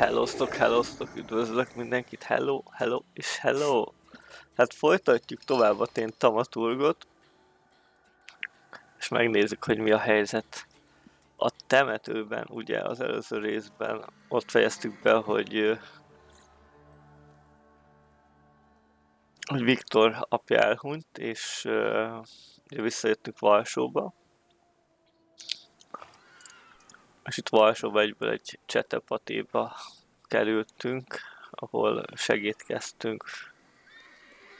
Hellóztok, üdvözlök mindenkit, hello és hello! Hát folytatjuk tovább a Thaumaturgot, és megnézzük, hogy mi a helyzet. A temetőben, ugye az előző részben ott fejeztük be, hogy Viktor apja elhunyt, és visszajöttünk Varsóba. És itt Varsóba egyből egy csetepatéba kerültünk, ahol segítkeztünk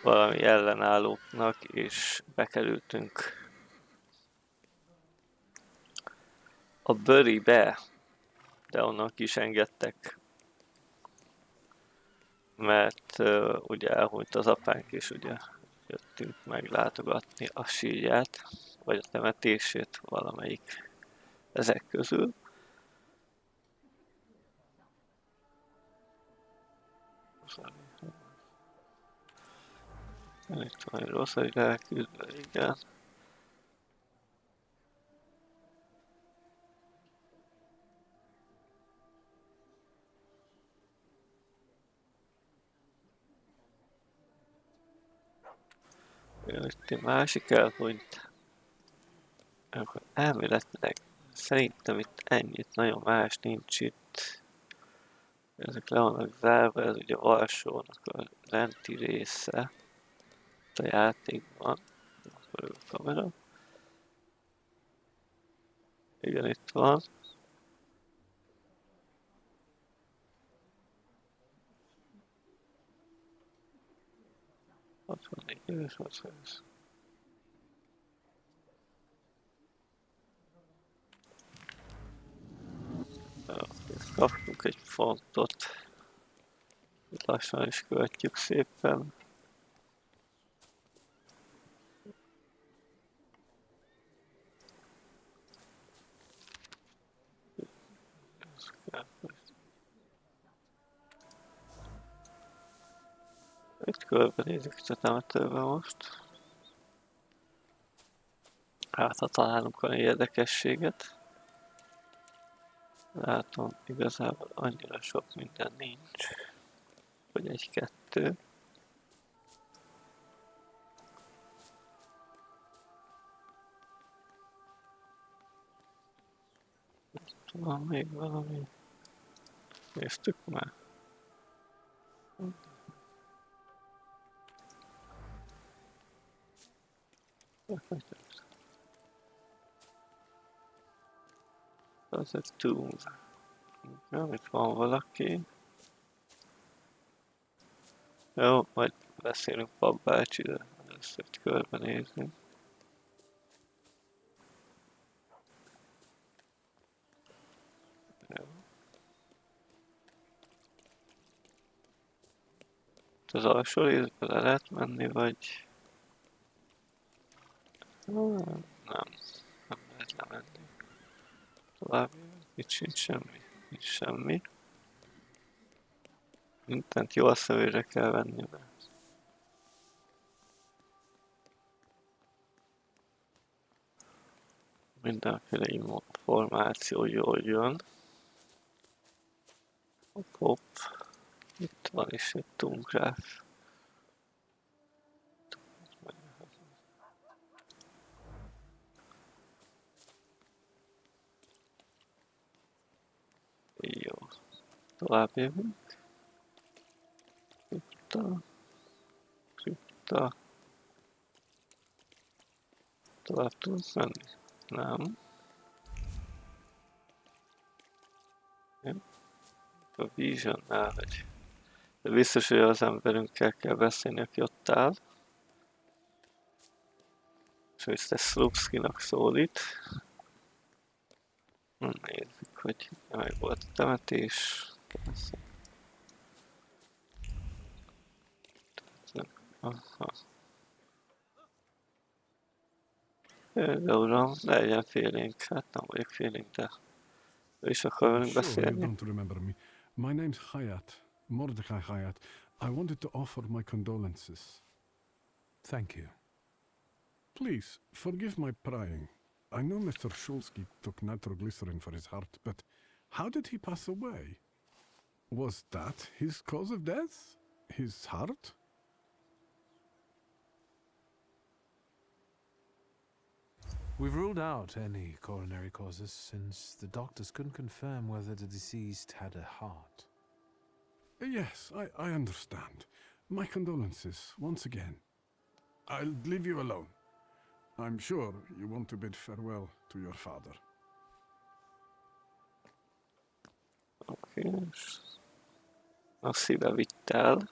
valami ellenállóknak, és bekerültünk a Böribe, de onnan ki is engedtek, mert ugye elhunyt az apánk, és ugye jöttünk meglátogatni a sírját, vagy a temetését, valamelyik ezek közül. Itt van egy rossz, hogy elküldve, igen. Itt egy másik elhunyt. Akkor elméletileg szerintem itt ennyit, nagyon más nincs itt. Ezek le vannak zárva, ez ugye Varsónak a lenti része. Itt a játékban. Akkor a kamera. Igen, itt van. Ott van egy éves, ott van ez. Kaptunk egy fontot. Itt lassan is követjük szépen. Itt körbenézzük a temetőben most. Hát, ha találunk valami érdekességet. Látom, igazából annyira sok minden nincs. Vagy egy-kettő. Itt van még valami. Néztük már. Az egy túl. Jó, itt van valaki. Jó, majd beszélünk papbácsi, de először egy körbenézni. Jó. Itt az alsó részbe le lehet menni, vagy... Nem lehet lemenni. Tovább, itt sincs semmi. Nincs semmi. Mindent jól szemére kell venni be. Mindenféle információ jól jön. Hopp. Itt van is egy túlgráf. Jó. Tovább jövünk. Kripta. Tovább tudunk menni? Nem. Jó. A Visionnál vagy. De biztos, hogy az emberünkkel kell beszélni, aki ott áll. És hogy ezt Slupskinak szólít. Nézzük, hogy meg volt a temetés. Aha. De uram, legyen félénk. Hát nem vagyok félénk, de ő is akar velünk beszélni. My name's Hayat, Mordecai Hayat. I wanted to offer my condolences. Thank you. Please, forgive my prying. I know Mr. Shulsky took nitroglycerin for his heart, but how did he pass away? Was that his cause of death? His heart? We've ruled out any coronary causes since the doctors couldn't confirm whether the deceased had a heart. Yes, I understand. My condolences, once again. I'll leave you alone. I'm sure you want to bid farewell to your father. Oké. A szíve vitt el.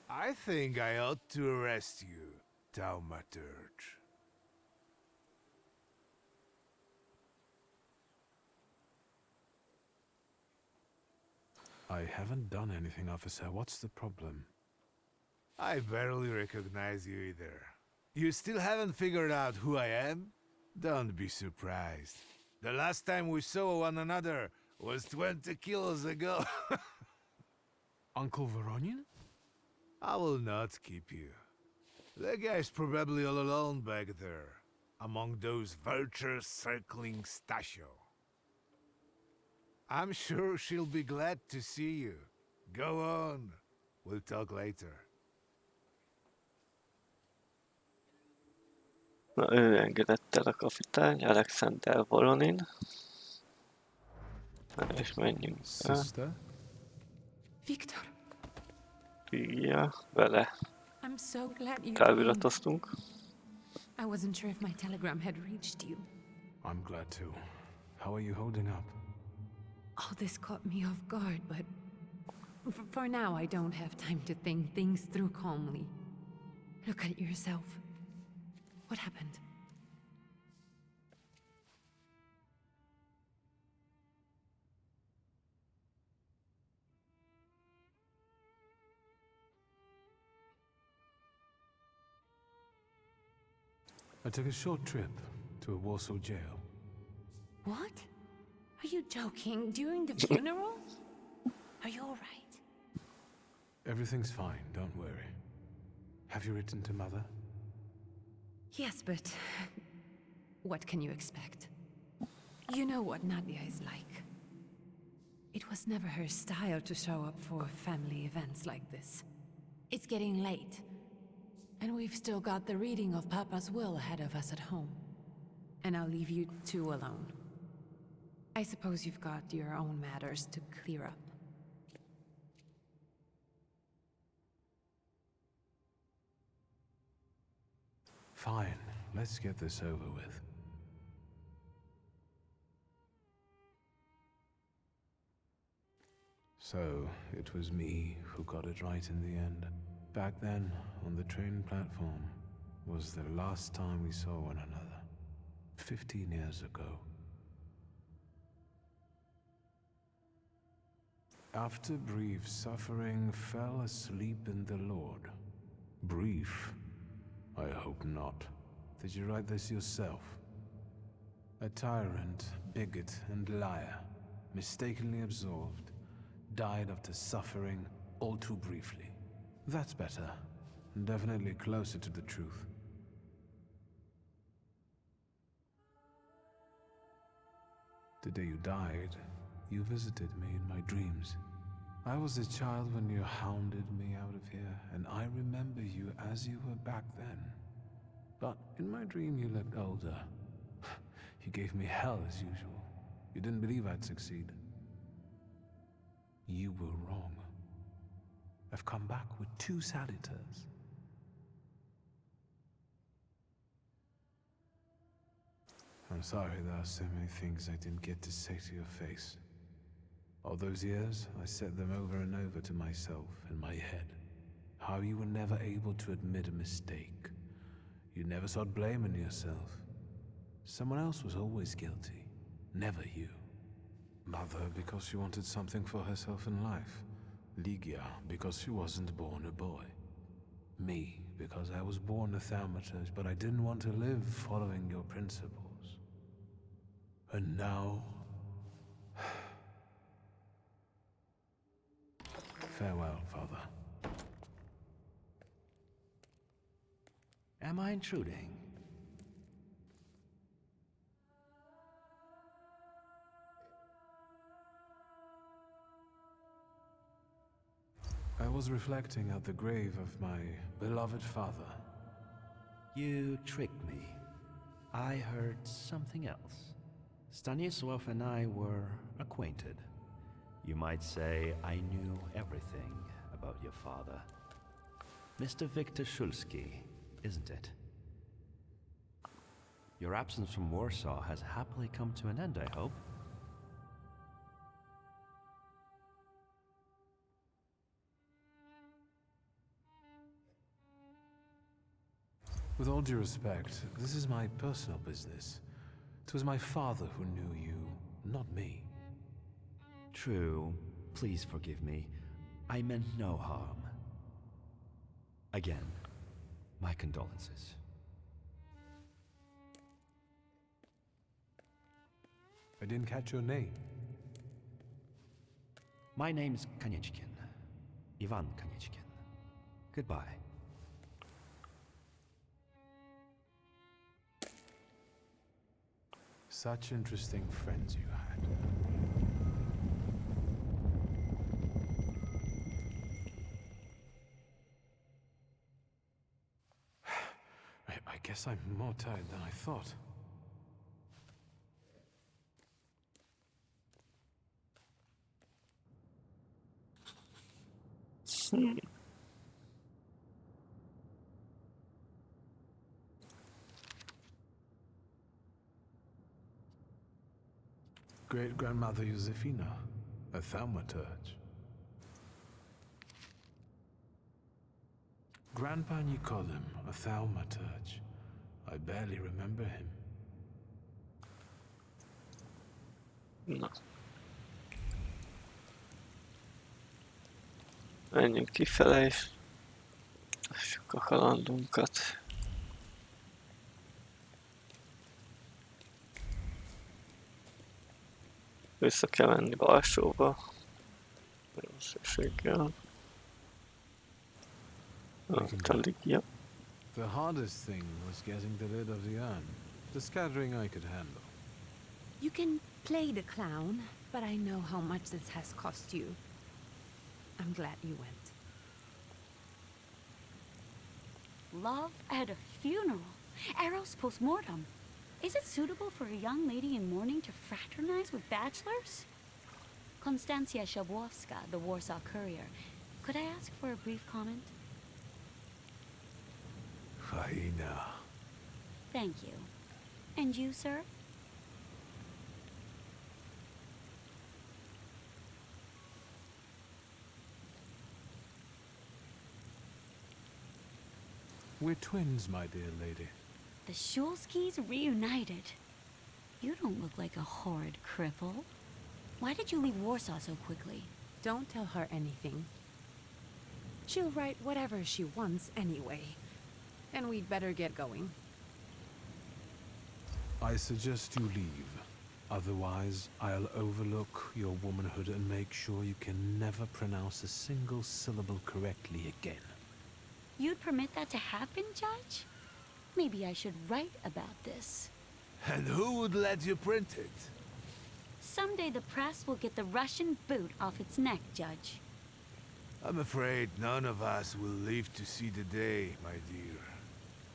I think I ought to arrest you, Thaumaturge. I haven't done anything, officer. What's the problem? I barely recognize you either. You still haven't figured out who I am? Don't be surprised. The last time we saw one another was 20 kilos ago. Uncle Voronian? I will not keep you. The guy's probably all alone back there, among those vultures circling Stasio. I'm sure she'll be glad to see you. Go on. We'll talk later. Na, ő engedett el a kapitány, Alexander Voronin. Na, és menjünk el. Sister? Victor, Lígia, vele I'm so glad you came. táviratoztunk. I wasn't sure if my telegram had reached you. I'm glad to. How are you holding up? All this caught me off guard, but for now I don't have time to think things through calmly. Look at yourself. What happened? I took a short trip to a Warsaw jail. What? Are you joking? During the funeral? Are you all right? Everything's fine, don't worry. Have you written to Mother? Yes, but what can you expect? You know what Nadia is like. It was never her style to show up for family events like this. It's getting late, and we've still got the reading of Papa's will ahead of us at home. And I'll leave you two alone. I suppose you've got your own matters to clear up. Fine, let's get this over with. So, it was me who got it right in the end. Back then, on the train platform, was the last time we saw one another. 15 years ago. After brief suffering, fell asleep in the Lord. Brief? I hope not. Did you write this yourself? A tyrant, bigot, and liar, mistakenly absolved, died after suffering all too briefly. That's better, and definitely closer to the truth. The day you died, you visited me in my dreams. I was a child when you hounded me out of here, and I remember you as you were back then. But in my dream you looked older. You gave me hell as usual. You didn't believe I'd succeed. You were wrong. I've come back with 2 saluters. I'm sorry there are so many things I didn't get to say to your face. All those years, I said them over and over to myself in my head. How you were never able to admit a mistake. You never sought blame in yourself. Someone else was always guilty, never you. Mother because she wanted something for herself in life. Lígia because she wasn't born a boy. Me because I was born a Thaumaturge, but I didn't want to live following your principles. And now... Farewell, Father. Am I intruding? I was reflecting at the grave of my beloved father. You tricked me. I heard something else. Stanisław and I were acquainted. You might say I knew everything about your father. Mr. Victor Szulski, isn't it? Your absence from Warsaw has happily come to an end, I hope. With all due respect, this is my personal business. It was my father who knew you, not me. True. Please forgive me. I meant no harm. Again, my condolences. I didn't catch your name. My name's Kanieczkin. Ivan Kanieczkin. Goodbye. Such interesting friends you had. I guess I'm more tired than I thought. Great-grandmother Josefina, a thaumaturge. Grandpa Nikodem, a thaumaturge. I barely remember him. Na. Menjünk kifele és lássuk a kalandunkat. Vissza kell menni Balsóba. Szükséggel. Ott a Lígia. The hardest thing was getting the lid of the urn. The scattering I could handle. You can play the clown, but I know how much this has cost you. I'm glad you went. Love at a funeral. Arrow's post-mortem. Is it suitable for a young lady in mourning to fraternize with bachelors? Konstancja Szabłowska, the Warsaw Courier. Could I ask for a brief comment? Hyena. Thank you. And you, sir? We're twins, my dear lady. The Szulskis reunited. You don't look like a horrid cripple. Why did you leave Warsaw so quickly? Don't tell her anything. She'll write whatever she wants anyway. And we'd better get going. I suggest you leave. Otherwise, I'll overlook your womanhood and make sure you can never pronounce a single syllable correctly again. You'd permit that to happen, Judge? Maybe I should write about this. And who would let you print it? Someday the press will get the Russian boot off its neck, Judge. I'm afraid none of us will live to see the day, my dear.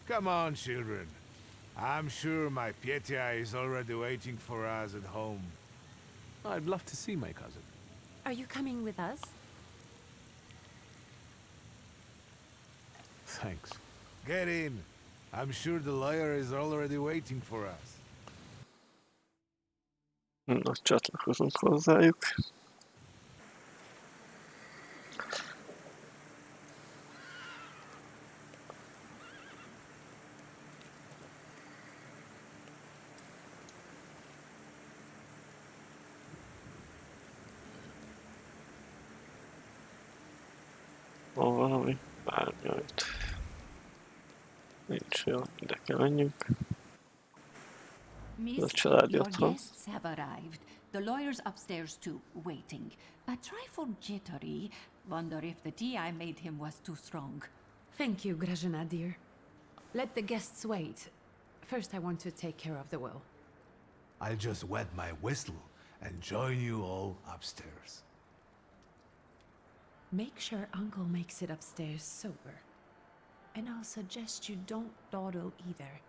Come on, children. I'm sure my Pietia is already waiting for us at home. I'd love to see my cousin. Are you coming with us? Thanks. Get in. I'm sure the lawyer is already waiting for us. Na, csatlakozunk hozzájuk. Van valami? Bármilyen. Nincs jó, ide kell menjünk. Miss, Your your guests have arrived. The lawyer's upstairs too, waiting. A trifle jittery. Wonder if the tea I made him was too strong. Thank you, Grażyna, dear. Let the guests wait. First, I want to take care of the will. I'll just wet my whistle and join you all upstairs. Make sure Uncle makes it upstairs sober. And I'll suggest you don't dawdle either.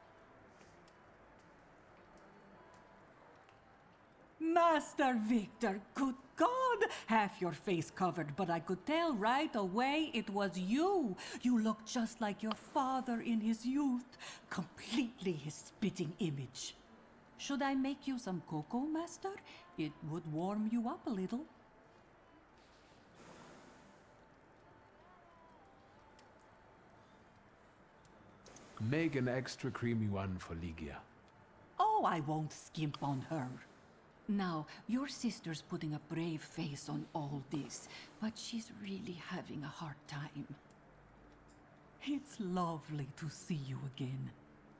Master Victor, good God! Half your face covered, but I could tell right away it was you. You look just like your father in his youth. Completely his spitting image. Should I make you some cocoa, Master? It would warm you up a little. Make an extra creamy one for Lígia. Oh, I won't skimp on her. Now, your sister's putting a brave face on all this, but she's really having a hard time. It's lovely to see you again.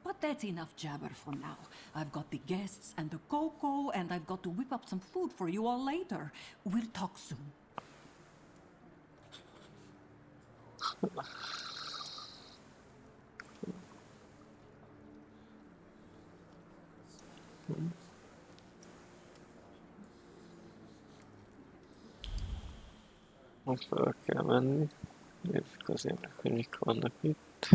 But that's enough jabber for now. I've got the guests and the cocoa, and I've got to whip up some food for you all later. We'll talk soon. Most fel kell menni. Nézzük azért meg, hogy mik vannak itt.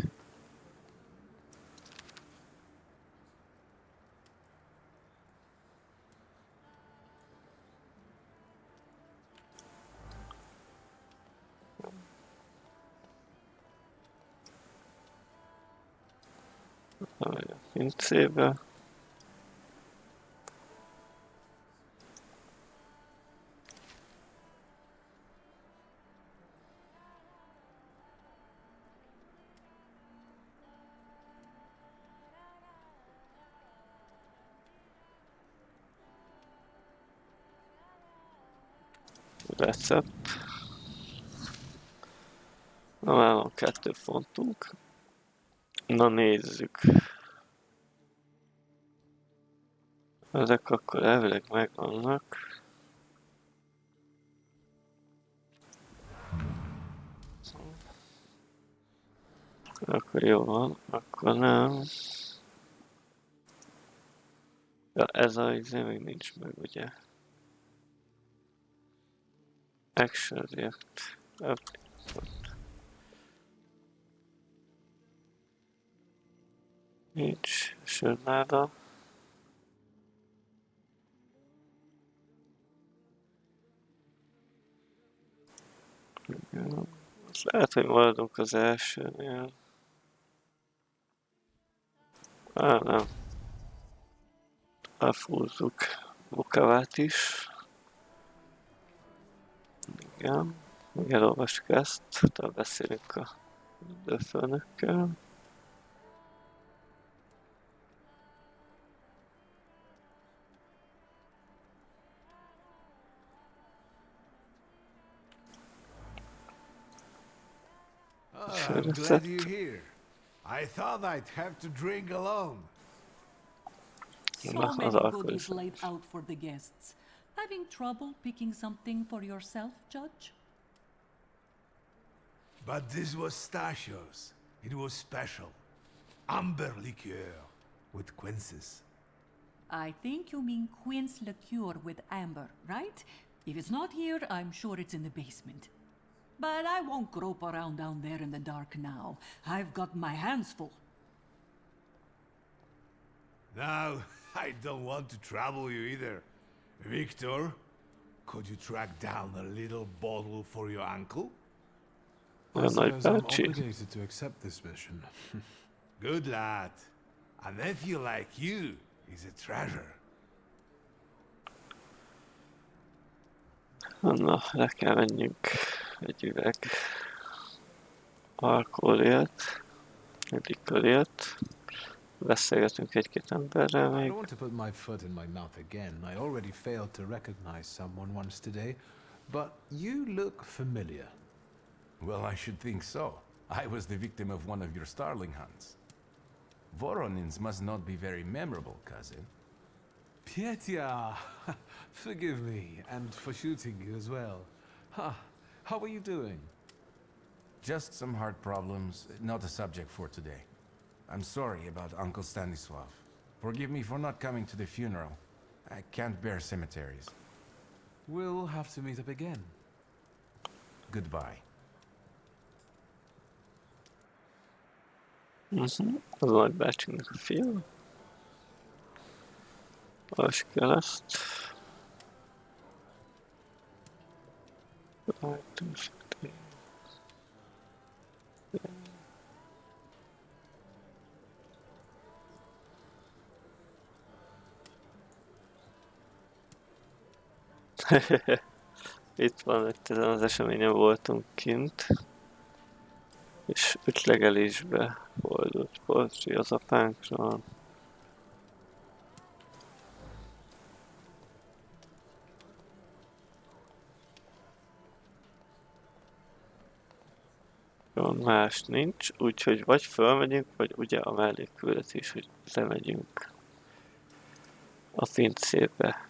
A pincébe. Recept. Na már van 2 fontunk. Na nézzük. Ezek akkor elvileg megvannak. Akkor jó van, akkor nem. Ja, ez a izé még nincs meg, ugye? Action react. Nincs sörnáda. Lehet, hogy maradunk az elsőnél. Nem. Elfúzzuk Bukavát is. Igen. Még elolvassuk ezt, utána beszélünk a dőfőnökkel. I'm glad you're here. I thought I'd have to drink alone. So many goodies laid out for the guests. Having trouble picking something for yourself, Judge? But this was Stashio's. It was special. Amber liqueur with quinces. I think you mean quince liqueur with amber, right? If it's not here, I'm sure it's in the basement. But I won't grope around down there in the dark now. I've got my hands full. Now, I don't want to trouble you either. Victor, could you track down a little bottle for your uncle? I suppose I'm obligated to accept this mission. Good lad. A nephew like you is a treasure. Na, le kell menjünk egy üveg alkoholért, egy likörért. Beszélgetünk egy-két emberrel I még. don't want to put my foot in my mouth again. I already failed to recognize someone once today, but you look familiar. Well, I should think so. I was the victim of one of your starling hunts. Voronins must not be very memorable, cousin. Pietya! Forgive me, and for shooting you as well. How are you doing? Just some heart problems, not a subject for today. I'm sorry about Uncle Stanislav. Forgive me for not coming to the funeral. I can't bear cemeteries. We'll have to meet up again. Goodbye. Az nagybácsinak a fia. Most kell ezt. Itt van, itt ezen az eseményen voltunk kint, és ütlegelésbe fordult portré az apánkról. Más nincs, úgyhogy vagy fölmegyünk, vagy ugye a mellékküldetés, hogy lemegyünk a pincébe.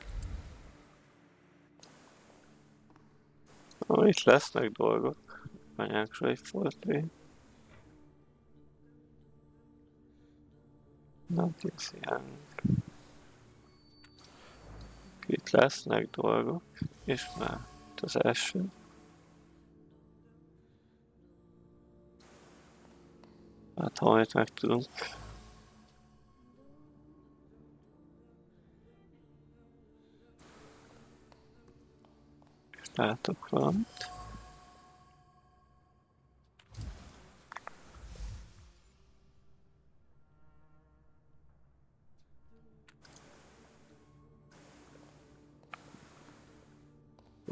Itt lesznek dolgok, anyákról egy portré. Itt lesznek dolgok, és már itt az első. Hát ha majd megtudunk. És látok valamit.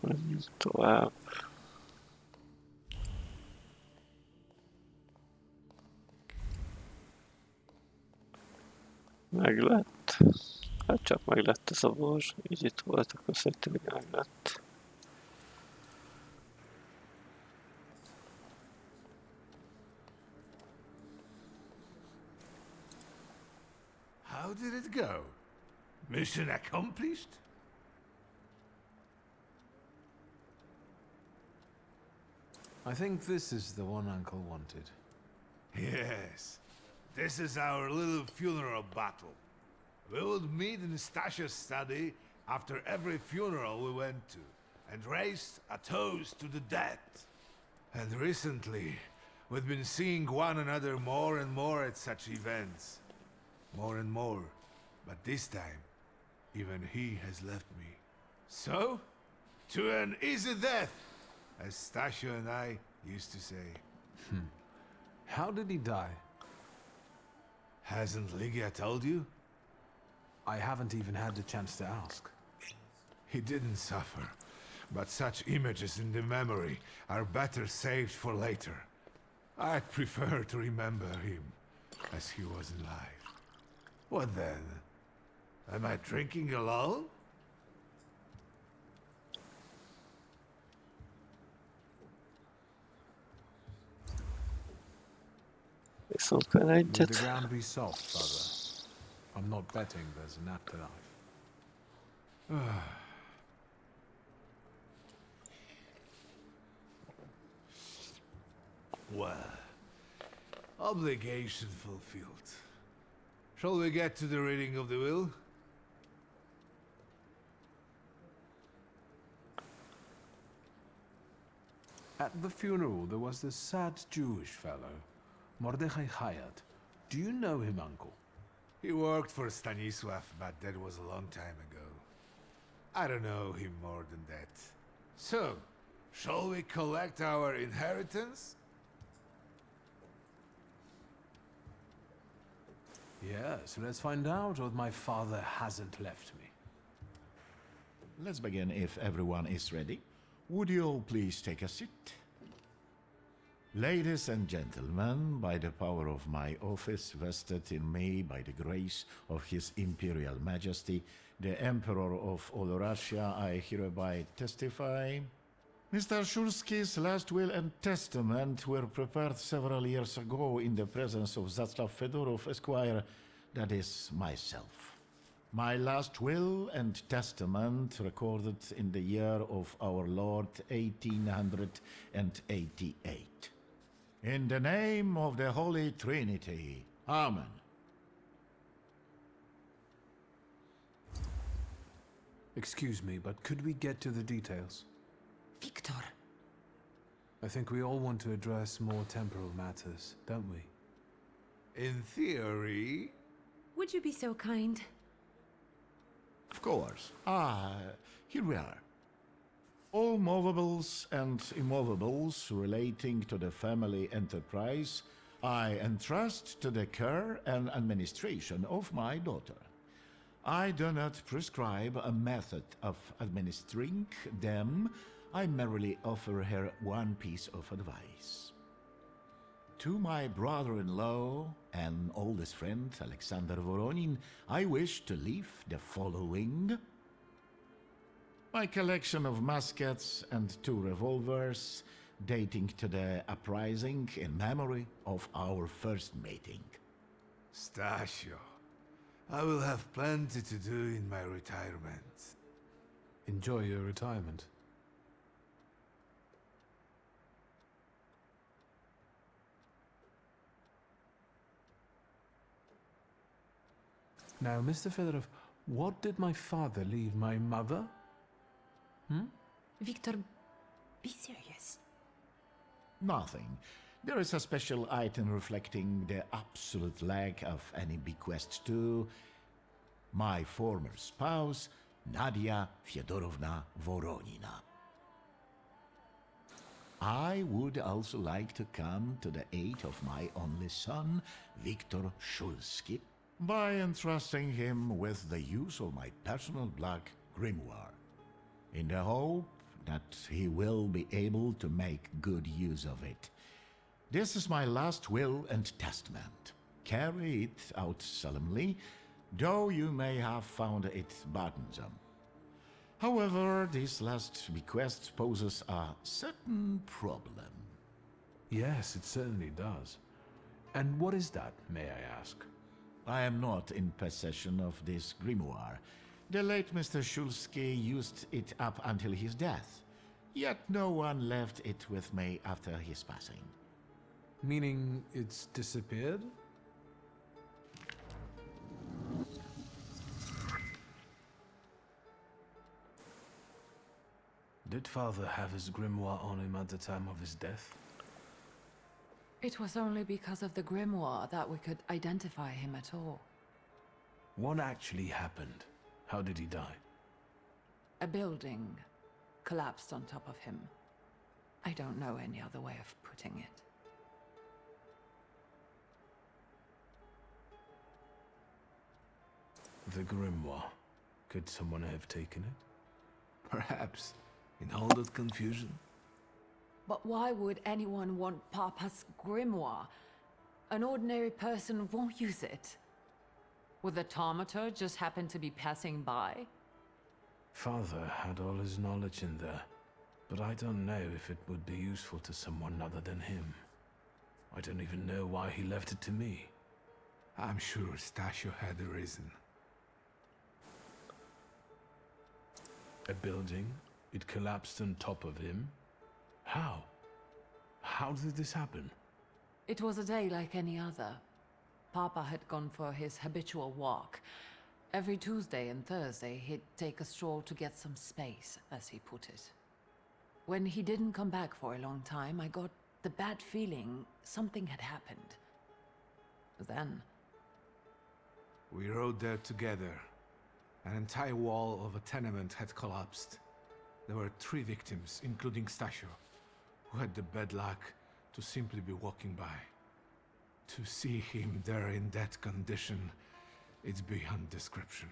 Menjünk tovább. Meglett. Hát csak meglett ez a borzs. Így itt voltak, azt szerintem meglett. How did it go? Mission accomplished? I think this is the one Uncle wanted. Yes. This is our little funeral battle. We would meet in Stasha's study after every funeral we went to, and raise a toast to the dead. And recently, we've been seeing one another more and more at such events. More and more. But this time, even he has left me. So, to an easy death, as Stasha and I used to say. How did he die? Hasn't Lígia told you? I haven't even had the chance to ask. He didn't suffer, but such images in the memory are better saved for later. I'd prefer to remember him as he was alive. What then? Am I drinking alone? Viszont kell Will egyet. the ground be soft, Father? I'm not betting there's an afterlife. Well, obligation fulfilled. Shall we get to the reading of the will? At the funeral, there was this sad Jewish fellow, Mordechai Hayat. Do you know him, Uncle? He worked for Stanisław, but that was a long time ago. I don't know him more than that. So, shall we collect our inheritance? Yes, let's find out what my father hasn't left me. Let's begin if everyone is ready. Would you all please take a seat? Ladies and gentlemen, by the power of my office vested in me by the grace of His Imperial Majesty, the Emperor of all Russia, I hereby testify. Mr. Shulski's last will and testament were prepared several years ago in the presence of Zaslav Fedorov, Esquire, that is, myself. My last will and testament recorded in the year of our Lord 1888. In the name of the Holy Trinity. Amen. Excuse me, but could we get to the details? Victor, I think we all want to address more temporal matters, don't we? In theory... Would you be so kind? Of course. Here we are. All movables and immovables relating to the family enterprise I entrust to the care and administration of my daughter. I do not prescribe a method of administering them. I merely offer her one piece of advice. To my brother-in-law and oldest friend, Alexander Voronin, I wish to leave the following. My collection of muskets and 2 revolvers, dating to the uprising in memory of our first meeting. Stasio, I will have plenty to do in my retirement. Enjoy your retirement. Now, Mr. Fedorov, what did my father leave my mother? Victor, be serious. Nothing. There is a special item reflecting the absolute lack of any bequest to my former spouse, Nadia Fyodorovna Voronina. I would also like to come to the aid of my only son, Viktor Shulsky, by entrusting him with the use of my personal black grimoire, in the hope that he will be able to make good use of it. This is my last will and testament. Carry it out solemnly, though you may have found it burdensome. However, this last bequest poses a certain problem. Yes, it certainly does. And what is that, may I ask? I am not in possession of this grimoire. The late Mr. Shulsky used it up until his death, yet no one left it with me after his passing. Meaning it's disappeared? Did father have his grimoire on him at the time of his death? It was only because of the grimoire that we could identify him at all. What actually happened? How did he die? A building collapsed on top of him. I don't know any other way of putting it. The grimoire. Could someone have taken it? Perhaps, in all that confusion. But why would anyone want Papa's grimoire? An ordinary person won't use it. Would the Thaumaturge just happen to be passing by? Father had all his knowledge in there, but I don't know if it would be useful to someone other than him. I don't even know why he left it to me. I'm sure Stasio had a reason. A building? It collapsed on top of him? How? How did this happen? It was a day like any other. Papa had gone for his habitual walk. Every Tuesday and Thursday, he'd take a stroll to get some space, as he put it. When he didn't come back for a long time, I got the bad feeling something had happened. Then... we rode there together. An entire wall of a tenement had collapsed. There were 3 victims, including Stasio, who had the bad luck to simply be walking by. To see him there in that condition, it's beyond description.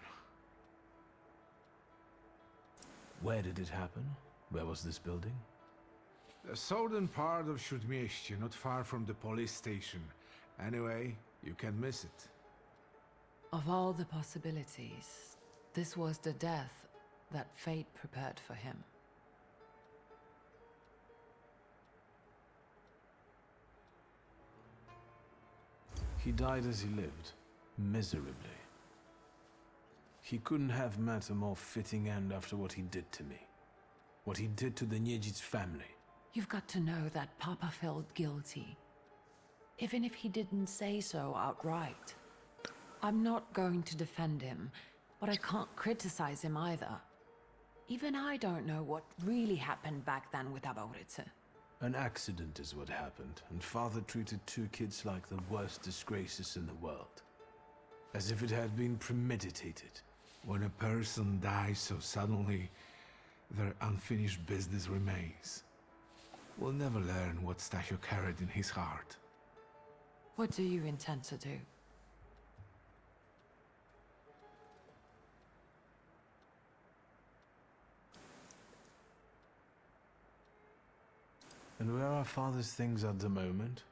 Where did it happen? Where was this building? The southern part of Śródmieście, not far from the police station. Anyway, you can miss it. of all the possibilities, this was the death that fate prepared for him. He died as he lived, miserably. He couldn't have met a more fitting end after what he did to me. What he did to the Niedzic's family. You've got to know that Papa felt guilty, even if he didn't say so outright. I'm not going to defend him, but I can't criticize him either. Even I don't know what really happened back then with Aboritse. An accident is what happened, and father treated 2 kids like the worst disgraces in the world. As if it had been premeditated. When a person dies so suddenly, their unfinished business remains. We'll never learn what Stasio carried in his heart. What do you intend to do? And where are father's things at the moment?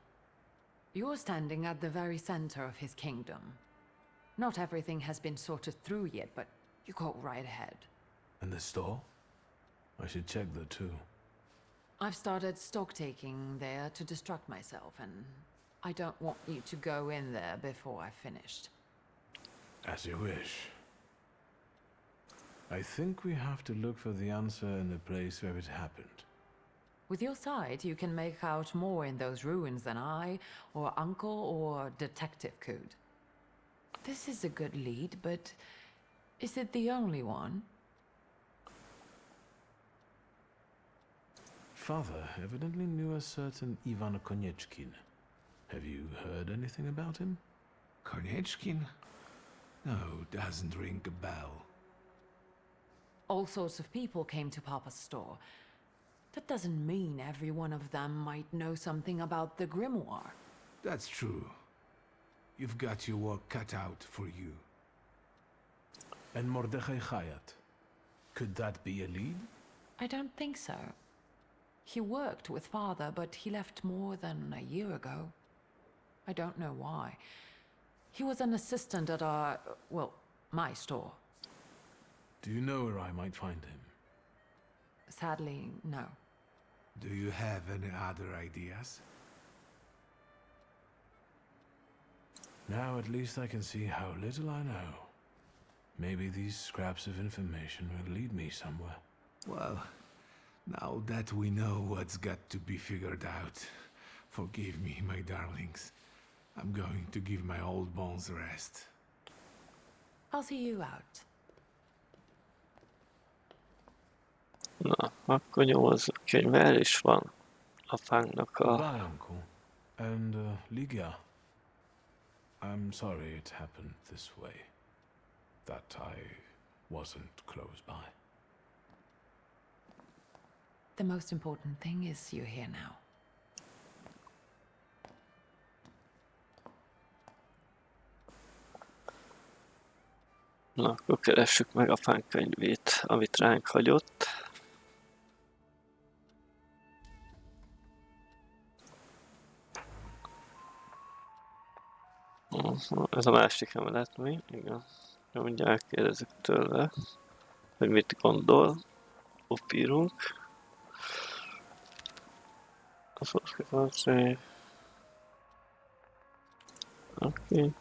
You're standing at the very center of his kingdom. Not everything has been sorted through yet, but you go right ahead. And the store? I should check that too. I've started stock taking there to distract myself, and I don't want you to go in there before I've finished. As you wish. I think we have to look for the answer in the place where it happened. With your sight, you can make out more in those ruins than I, or Uncle, or Detective could. This is a good lead, but is it the only one? Father evidently knew a certain Ivan Konieczkin. Have you heard anything about him? Konieczkin? No, doesn't ring a bell. All sorts of people came to Papa's store. That doesn't mean every one of them might know something about the Grimoire. That's true. You've got your work cut out for you. And Mordechai Chayat. Could that be a lead? I don't think so. He worked with Father, but he left more than a year ago. I don't know why. He was an assistant at our, well, my store. Do you know where I might find him? Sadly, no. Do you have any other ideas? Now at least I can see how little I know. Maybe these scraps of information will lead me somewhere. Well, now that we know what's got to be figured out, forgive me, my darlings. I'm going to give my old bones a rest. I'll see you out. Na, akkor nyomozzuk ki, hogy merre is van Apánknak a... Goodbye, Uncle. And, Lígia. I'm sorry it happened this way. That I wasn't close by. The most important thing is you're here now. Na, akkor keressük meg Apánk könyvét, amit ránk hagyott. Ez a másik emelet mi? Igen. Mindjárt kérdezzük tőle, hogy mit gondol. Opírunk. Oké.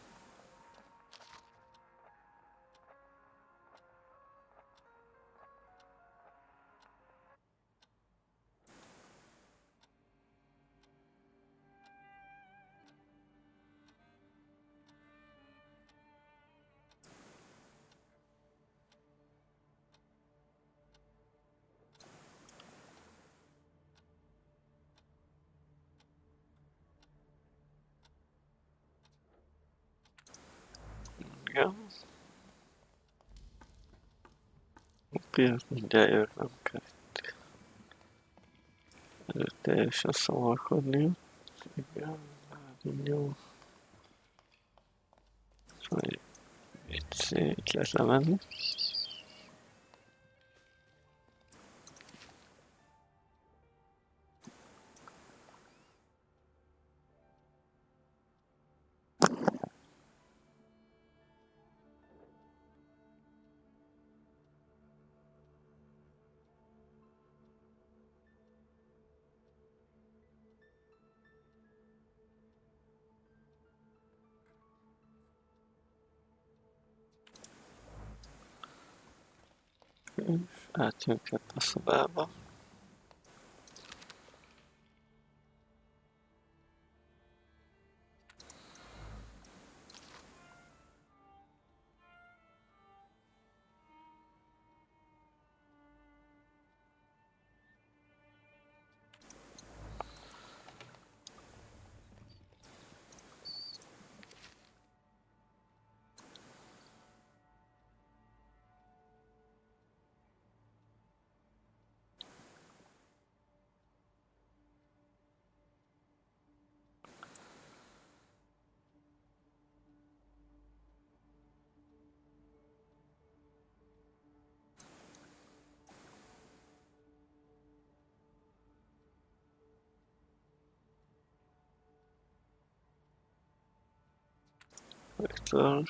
Igen. Oké, mindjárt jövök, nem kell itt teljesen szavarkodni. Igen, jó. Szóval itt lehet lemenni. És átjönk ebbe a szobába. Viktor.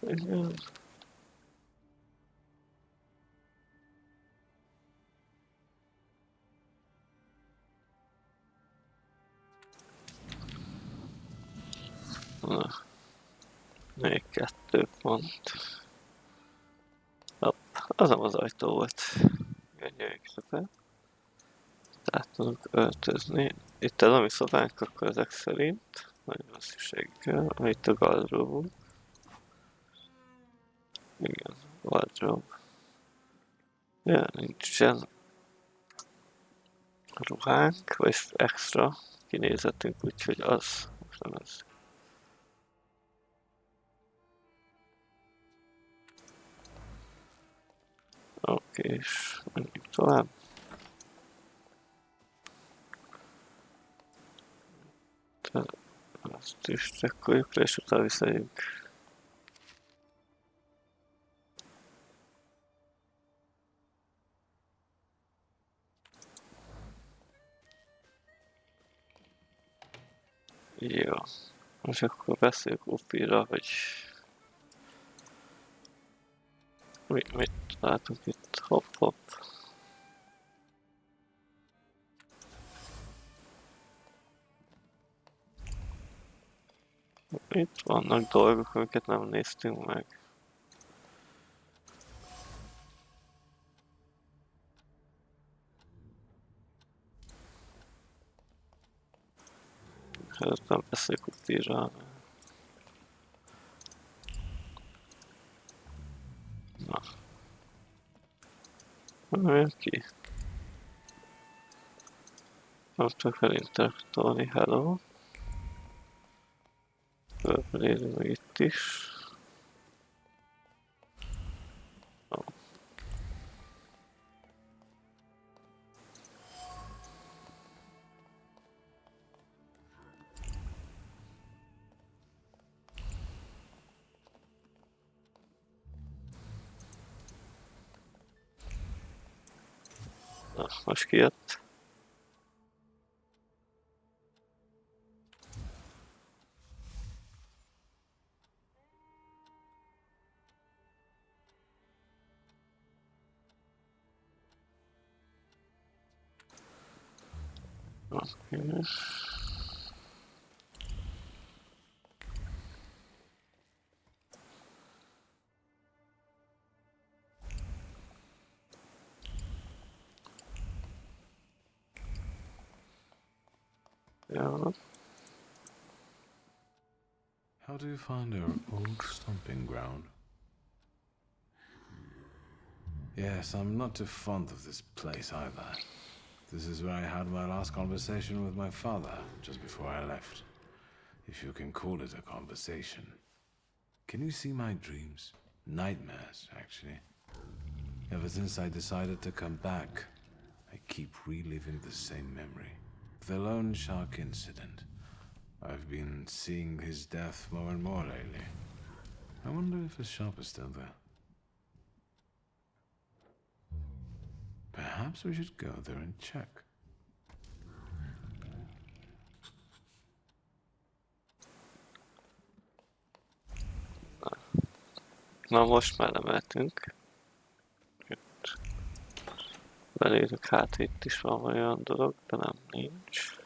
Igen. Na, még 2 pont. Hopp, az nem az ajtó volt. Jöjjünk szépen. Tehát tudunk öltözni. Itt az, ami szobánk, akkor ezek szerint nagy valószínűséggel, itt a gardróbunk. Igen, wardrobe. Ja, nincsen ruhánk, vagy extra kinézetünk, úgyhogy az most nem ez. Oké, és menjünk tovább. Tehát azt is csekkoljuk le, és utána visszajövünk. Jó. Most akkor beszéljük Opira, hogy mit látunk itt? Hopp. Itt vannak dolgok, amiket nem néztünk meg. Hát nem beszéljük Opira. Na. Nem jön ki. Nem tudok felinterpretálni, hello. Körbenézünk meg itt is. Oh. Na, most kijött. Okay. Yeah. How do you find our old stomping ground? Yes, I'm not too fond of this place either. This is where I had my last conversation with my father, just before I left. If you can call it a conversation. Can you see my dreams? Nightmares, actually. Ever since I decided to come back, I keep reliving the same memory. The loan shark incident. I've been seeing his death more and more lately. I wonder if his shop is still there. Perhaps we should go there and check. Na most már emeltünk. Belérünk, hát itt is van olyan dolog, de nem nincs.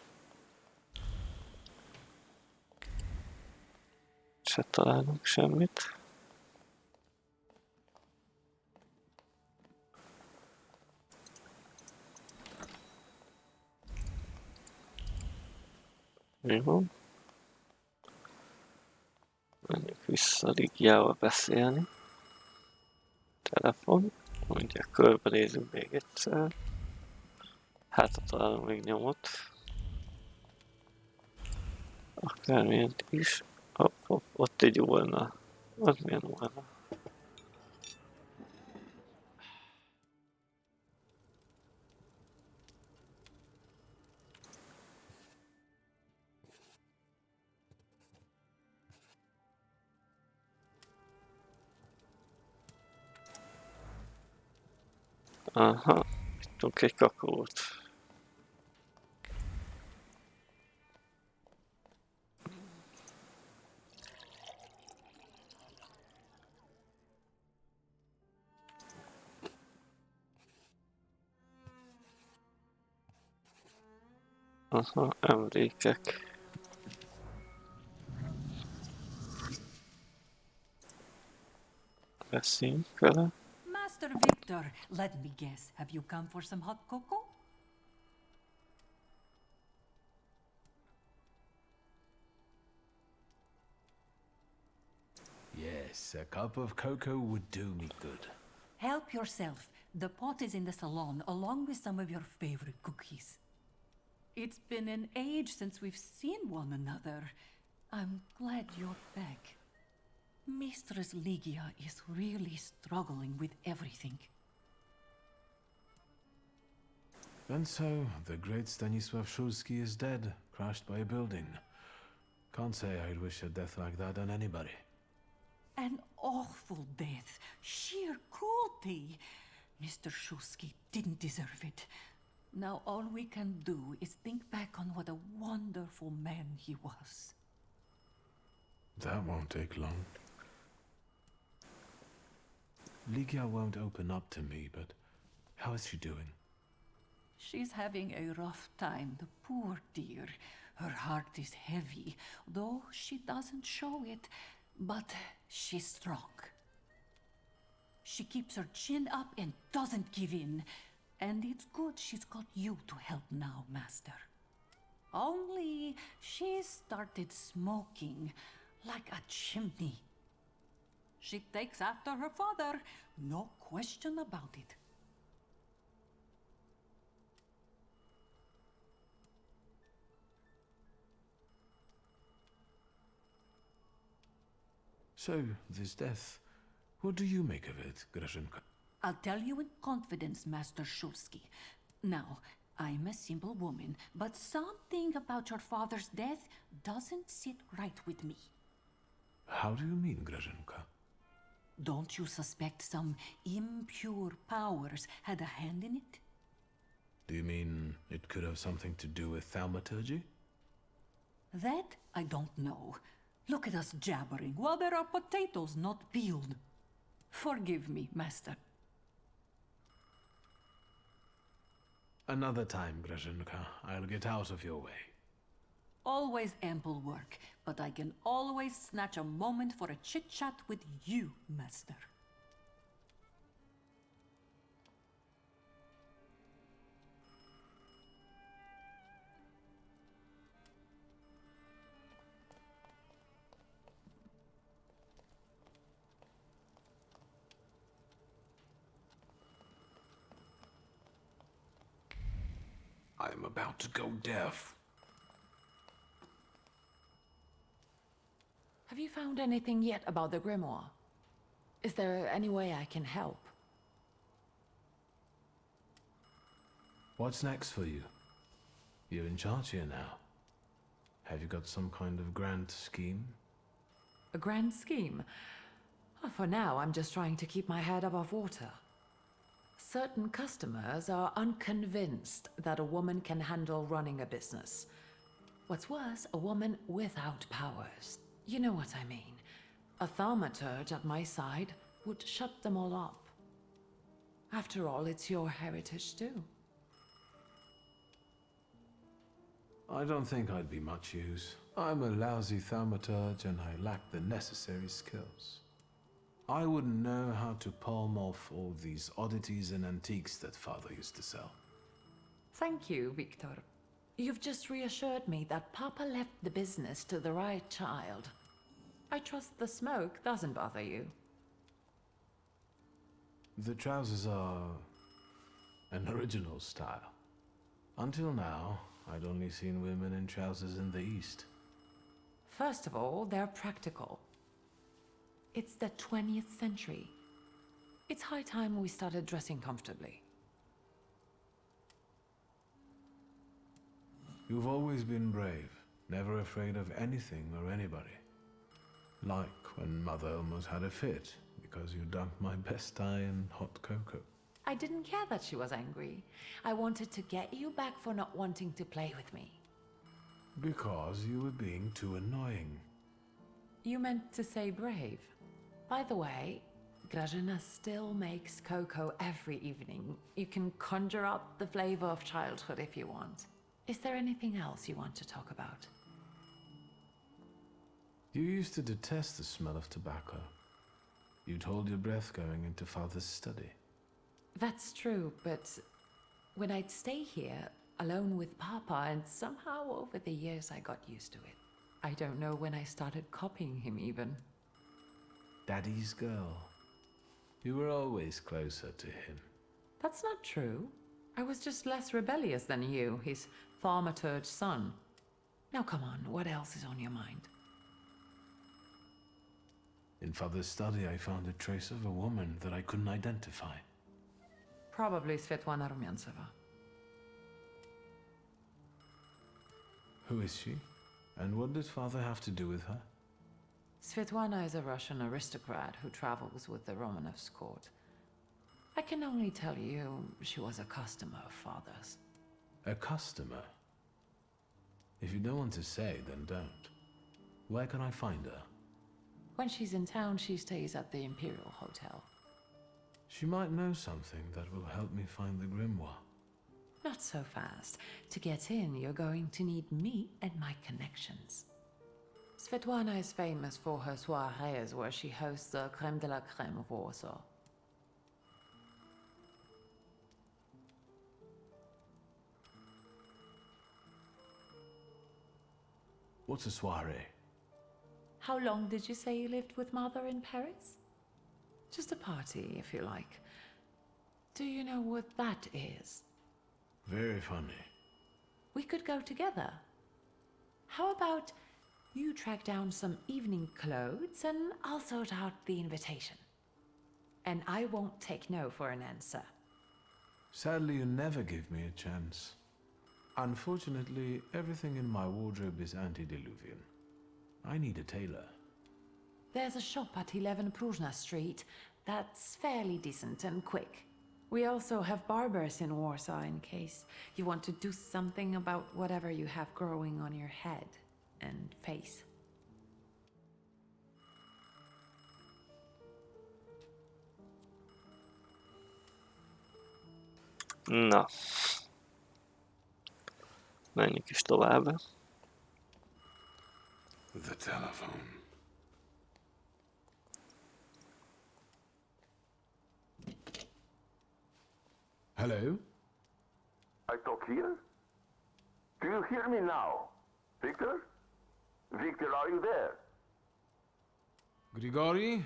Se találunk semmit. Jó. Menjünk vissza Lígiával beszélni. Telefon. Mondják, körbenézünk még egyszer. Hát találunk még nyomot. Akármilyent is. Hopp, ott egy urna. Az milyen urna? Aha, ittunk egy kakaót. Aha, emlékek. Beszéljünk vele. Master Victor, let me guess. Have you come for some hot cocoa? Yes, a cup of cocoa would do me good. Help yourself. The pot is in the salon, along with some of your favorite cookies. It's been an age since we've seen one another. I'm glad you're back. Mistress Lígia is really struggling with everything. And so, the great Stanisław Szulski is dead, crashed by a building. Can't say I'd wish a death like that on anybody. An awful death. Sheer cruelty. Mr. Szulski didn't deserve it. Now all we can do is think back on what a wonderful man he was. That won't take long. Lígia won't open up to me, but how is she doing? She's having a rough time, the poor dear. Her heart is heavy, though she doesn't show it, but she's strong. She keeps her chin up and doesn't give in. And it's good she's got you to help now, Master. Only she started smoking like a chimney. She takes after her father, no question about it. So, this death, what do you make of it, Grażynka? I'll tell you in confidence, Master Szulski. Now, I'm a simple woman, but something about your father's death doesn't sit right with me. How do you mean, Grażynka? Don't you suspect some impure powers had a hand in it? Do you mean it could have something to do with thaumaturgy? That I don't know. Look at us jabbering while there are potatoes not peeled. Forgive me, Master. Another time, Grażynka. I'll get out of your way. Always ample work, but I can always snatch a moment for a chit-chat with you, Master. I'm about to go deaf. Have you found anything yet about the Grimoire? Is there any way I can help? What's next for you? You're in charge here now. Have you got some kind of grand scheme? A grand scheme? Oh, for now, I'm just trying to keep my head above water. Certain customers are unconvinced that a woman can handle running a business. What's worse, a woman without powers. You know what I mean. A thaumaturge at my side would shut them all up. After all, it's your heritage too. I don't think I'd be much use. I'm a lousy thaumaturge and I lack the necessary skills. I wouldn't know how to palm off all these oddities and antiques that Father used to sell. Thank you, Victor. You've just reassured me that Papa left the business to the right child. I trust the smoke doesn't bother you. The trousers are an original style. Until now, I'd only seen women in trousers in the East. First of all, they're practical. It's the 20th century. It's high time we started dressing comfortably. You've always been brave, never afraid of anything or anybody. Like when Mother almost had a fit because you dumped my best tie in hot cocoa. I didn't care that she was angry. I wanted to get you back for not wanting to play with me. Because you were being too annoying. You meant to say brave. By the way, Grażyna still makes cocoa every evening. You can conjure up the flavor of childhood if you want. Is there anything else you want to talk about? You used to detest the smell of tobacco. You'd hold your breath going into Father's study. That's true, but when I'd stay here, alone with Papa, and somehow over the years I got used to it. I don't know when I started copying him even. Daddy's girl. You were always closer to him. That's not true. I was just less rebellious than you, his Thaumaturge son. Now come on, what else is on your mind? In Father's study, I found a trace of a woman that I couldn't identify. Probably Svetlana Rumyantseva. Who is she? And what did Father have to do with her? Svetlana is a Russian aristocrat who travels with the Romanovs' court. I can only tell you she was a customer of Father's. A customer? If you don't want to say, then don't. Where can I find her? When she's in town, she stays at the Imperial Hotel. She might know something that will help me find the grimoire. Not so fast. To get in, you're going to need me and my connections. Svetlana is famous for her soirees where she hosts the crème de la crème of Warsaw. What's a soiree? How long did you say you lived with Mother in Paris? Just a party, if you like. Do you know what that is? Very funny. We could go together. How about you track down some evening clothes and I'll sort out the invitation. And I won't take no for an answer. Sadly, you never give me a chance. Unfortunately, everything in my wardrobe is antediluvian. I need a tailor. There's a shop at 11 Pruzhna Street that's fairly decent and quick. We also have barbers in Warsaw in case you want to do something about whatever you have growing on your head and face. Na. Menjünk is tovább. The telephone. Hello? I talk here? Do you hear me now? Victor? Victor, are you there? Grigori?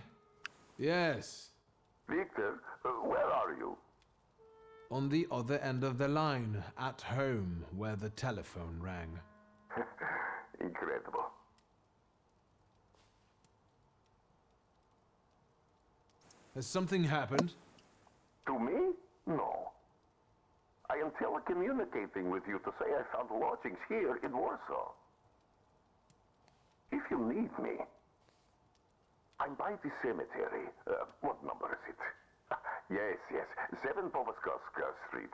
Yes. Victor, where are you? On the other end of the line, at home, where the telephone rang. Incredible. Has something happened? To me? No. I am telecommunicating with you to say I found lodgings here in Warsaw. If you need me, I'm by the cemetery. What number is it? Yes. 7 Povoskoska Street.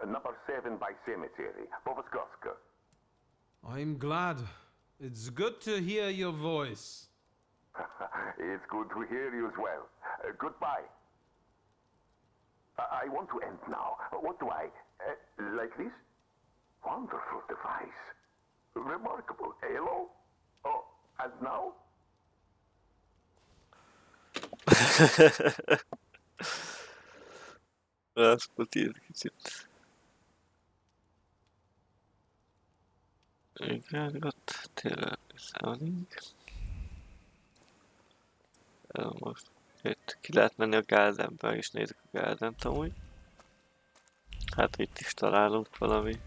Number 7 by cemetery. Povoskoska. I'm glad. It's good to hear your voice. It's good to hear you as well. Goodbye. I want to end now. What do I... like this? Wonderful device. Remarkable. Hello? Oh, and now? Rászpotír kicsit. Igen, ott tényleg szállunk. Most itt ki lehet menni a Gardenbe, és nézzük a Gardent amúgy. Hát itt is találunk valami.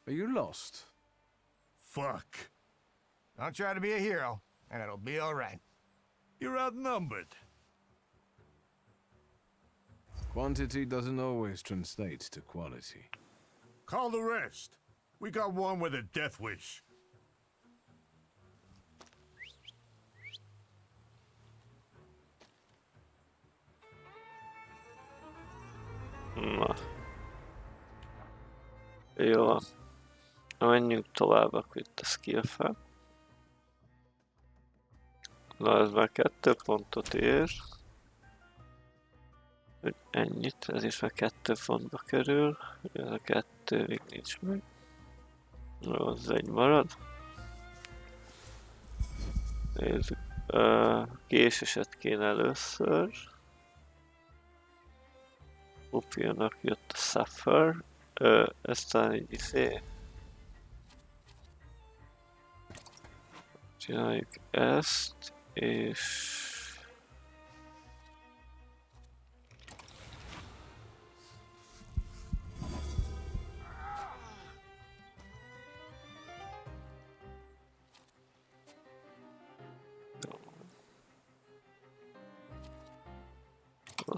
Are you lost? Fuck. I'll try to be a hero, and it'll be all right. You're outnumbered. Quantity doesn't always translate to quality. Call the rest. We got one with a death wish. Na. Jó. Menjünk tovább, akkor itt a skill fel. Na, ez már 2 pontot ér. Hogy ennyit, ez is már 2 fontba kerül. Ez a 2 még nincs meg. Jó, az egy marad. Nézzük. Késeset kéne először. Upilnak jött a Suffer. Ez talán egy izé. Csináljuk ezt, és...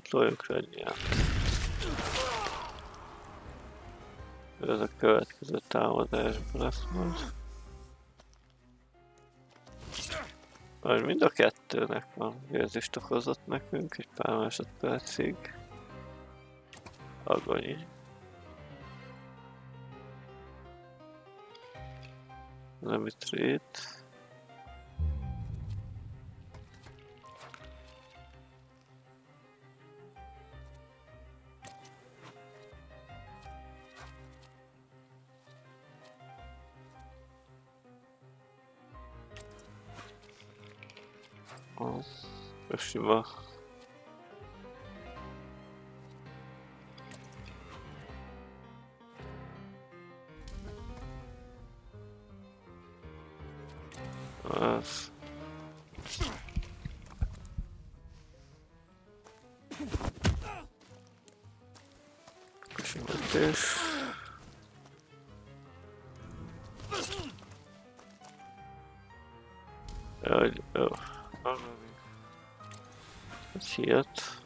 Toljunk rá egy ilyet. Ez a következő támadásban lesz majd. Majd mind a kettőnek van érzést okozott nekünk egy pár másodpercig. Agonyi. Nem itt rét. Köszönöm. Az. Köszönöm. Jó. Jött.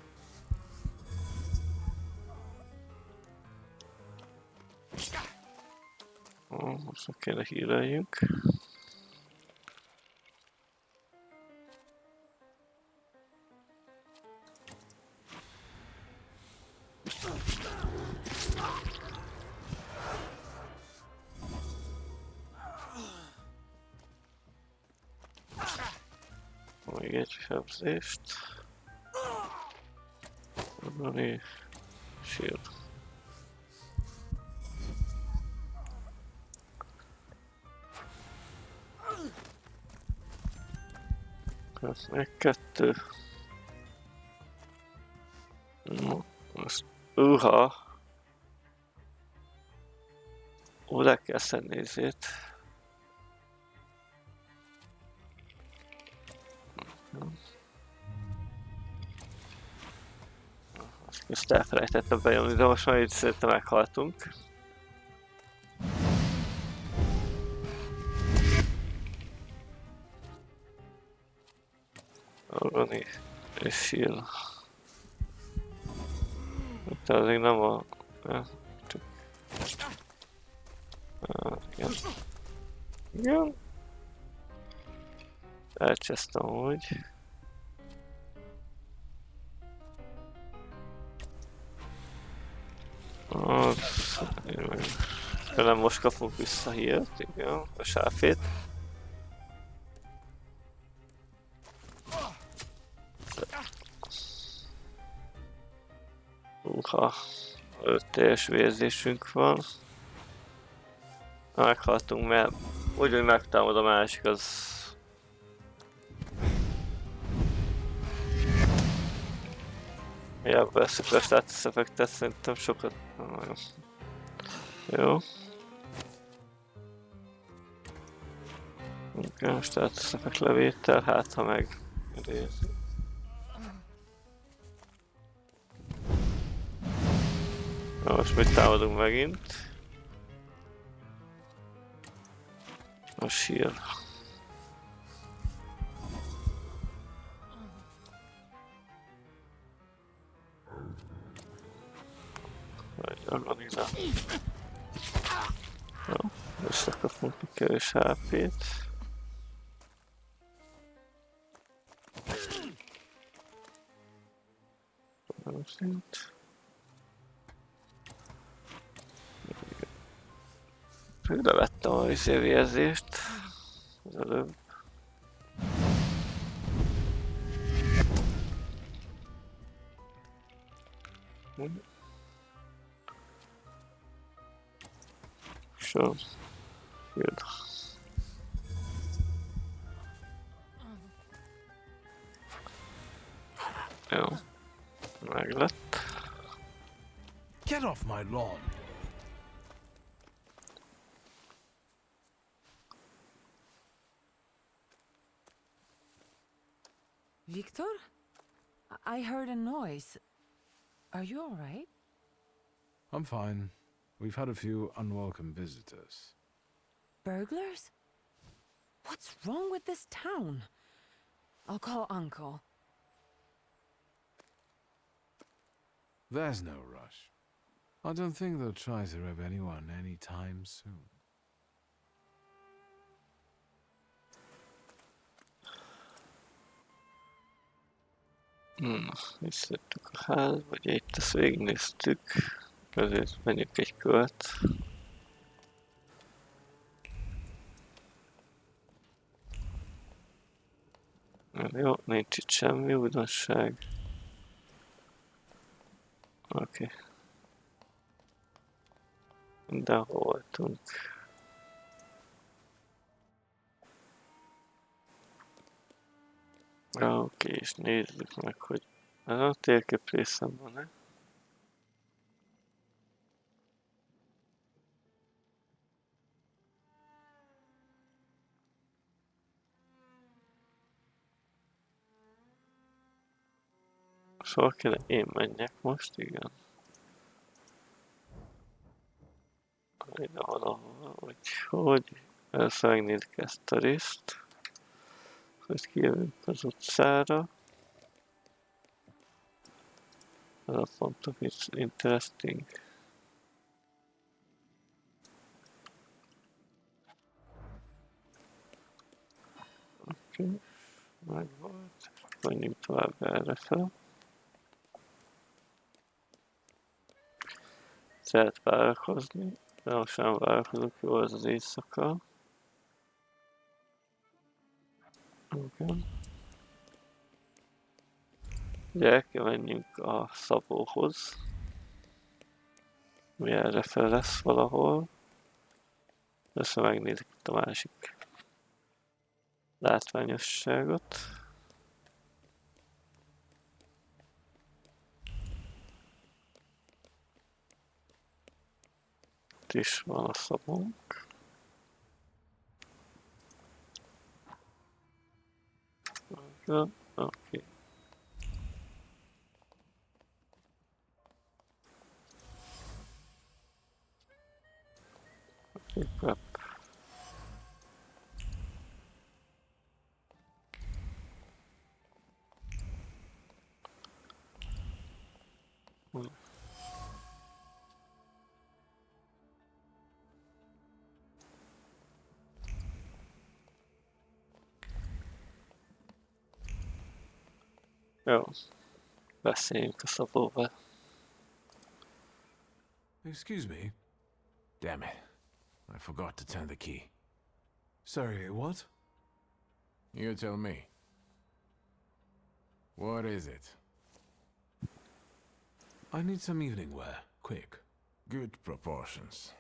Most meg kéne híreljünk. Még egy sebzést. Adani sír. Ez még 2. No, most oda kell szedni izét. Ezt elfelejtettem bejönni, de most már így szerintem meghaltunk. Roni és sír. Itt azért nem a... Csak... Igen. Igen. Elcsesztem úgy. Nem most kapunk vissza hírt, igen, a sáfét. Uha, 5 teljes vérzésünk van. Meghaltunk, mert úgy, hogy megtámad a másik, az... Ja, veszük a status effektet, szerintem sokat... Jó. A status effekt levétel, hát ha meg... Na, most mit támadunk megint? A sír. Organizál. Jó, összekapunk egy kevés HP-t. Nem szint. Ide vettem a vérzést az előbb. So, good. Jó, meg lett. Get off my lawn. Victor? I heard a noise. Are you all right? I'm fine. We've had a few unwelcome visitors. Burglars? What's wrong with this town? I'll call Uncle. There's no rush. I don't think they'll try to rob anyone anytime soon. Visszajöttük a házba, ugye itt ezt végignéztük, ezért menjünk egy kört. Jó, nincs itt semmi újdonság. Oké. Mindenhol voltunk. Oké, és nézzük meg, hogy ez a térkép részem van-e. Szóval kéne én menjek most, igen. Ide valahol, úgyhogy először megnézzük ezt a részt. Hogy kijövünk az utcára. Ez a pont, it's interesting. Oké, megvolt. Menjünk tovább erre fel. Szeret várakozni, de most nem várakozok, jó ez az éjszaka. Okay. Ugye el kell menjünk a szabóhoz. Mi erre fel lesz valahol. Össze megnézzük itt a másik látványosságot. Itt is van a szabónk. Oké. Prep. Jó, beszéljünk a szabóval. Excuse me. Damn it. I forgot to turn the key. Sorry, what? You tell me. What is it? I need some evening wear, quick. Good proportions.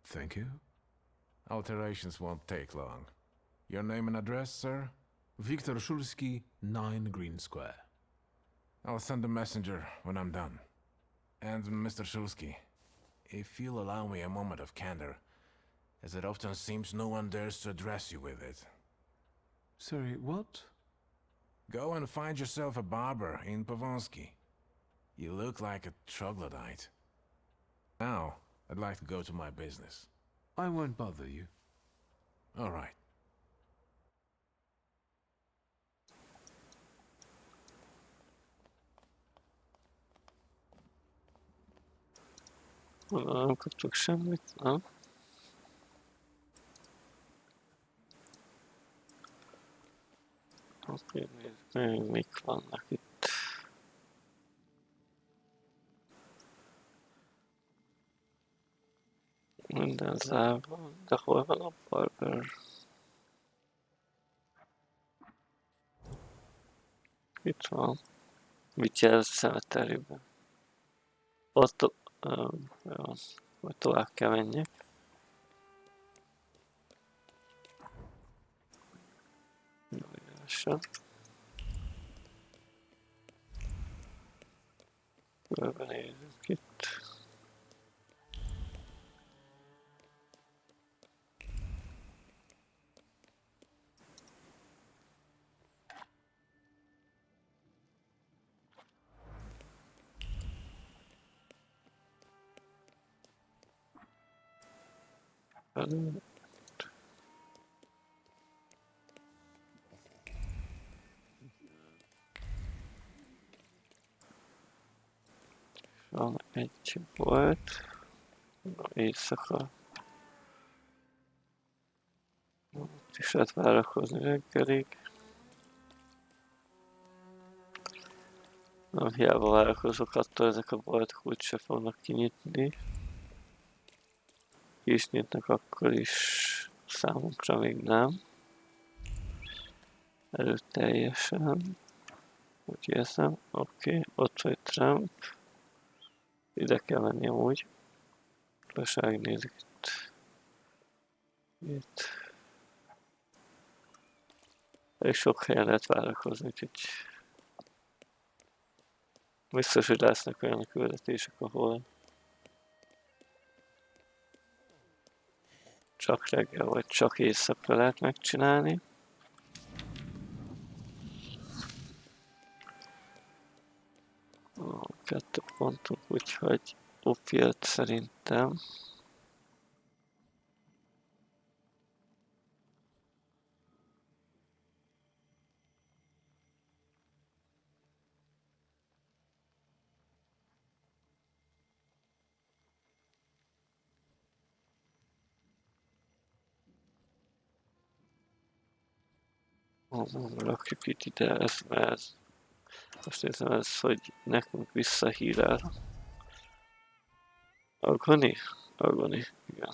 Thank you. Alterations won't take long. Your name and address, sir? Victor Shulsky, 9 Green Square. I'll send a messenger when I'm done. And Mr. Shulsky, if you'll allow me a moment of candor, as it often seems no one dares to address you with it. Sorry, what? Go and find yourself a barber in Pavonsky. You look like a troglodyte. Now, I'd like to go to my business. I won't bother you. All right. Nem kaptuk semmit, nem? Oké, nézzük, mik vannak itt. Minden zárva, de hol van a barber? Itt van. Mit jelz szemeterében? Ott, jó, majd tovább kell menjek. Nagyon körbenézünk itt. Van egy volt, éjszaka. Ott is lehet várakozni reggelig. Nem hiába várakozok, attól ezek a boltok úgyse fognak kinyitni. Ki is nyitnak, akkor is számunkra még nem. Erőteljesen. Úgy érzem, oké, ott vagy Trump. Ide kell menni amúgy. Lasság nézzük itt. Elég sok helyen lehet várakozni, úgyhogy biztos, hogy lesznek olyan küldetések, ahol csak reggel vagy csak éjszaka lehet megcsinálni. Kettő pontunk, úgyhogy opjött szerintem. Rakjuk itt ide, ez. Most nézem ez, hogy nekünk visszahírál. Agoni, igen.